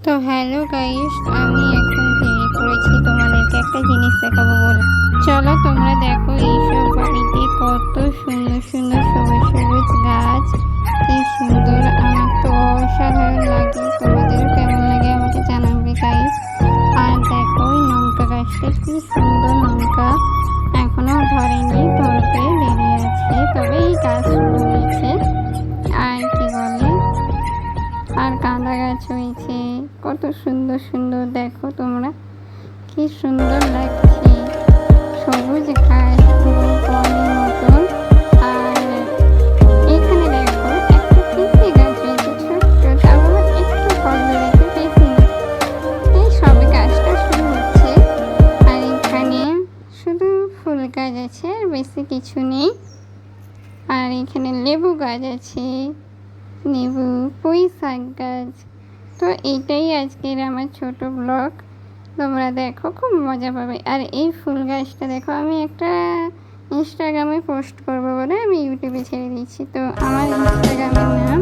তো hello guys, আমি এখন বেরিয়ে পড়েছি তোমাদেরকে একটা জিনিস দেখাবো বলে। চলো তোমরা দেখো, এইসব বাড়িতে কত সুন্দর সুন্দর সবুজ সবুজ গাছ, কি সুন্দর! আমার তো অসাধারণ লাগে। তোমাদেরও কেমন লাগে আমাকে জানাবে গাইস। আর দেখো ওই লঙ্কা গাছটা, কি সুন্দর লঙ্কা, এখনো ধরেনি, ধরতে দেরি আছে, তবে এই গাছ শুরু হয়েছে। আর কি বলে, আর গাঁদা গাছ হয়েছে, কত সুন্দর সুন্দর, দেখো তোমরা কি সুন্দর লাগছে, সবুজ ঘাস পুরো বনের মতন। আর এখানে দেখো একটা পেঁপে গাছ হয়েছে, ছোট্ট, তাও আবার একটু ফল ধরেছে, বেশি না। এই সবে গাছটা শুরু হচ্ছে। আর এখানে শুধু ফুল গাছ আছে, আর বেশি কিছু নেই। আর এখানে লেবু গাছ আছে, লেবু, পুঁই শাক গাছ। তো এইটাই আজকের আমার ছোট ব্লগ, তোমরা দেখো, খুব মজা পাবে। আর এই ফুল গাছটা দেখো, আমি একটা ইনস্টাগ্রামে পোস্ট করবো বলে আমি ইউটিউবে ছেড়ে দিচ্ছি। তো আমার ইনস্টাগ্রামের নাম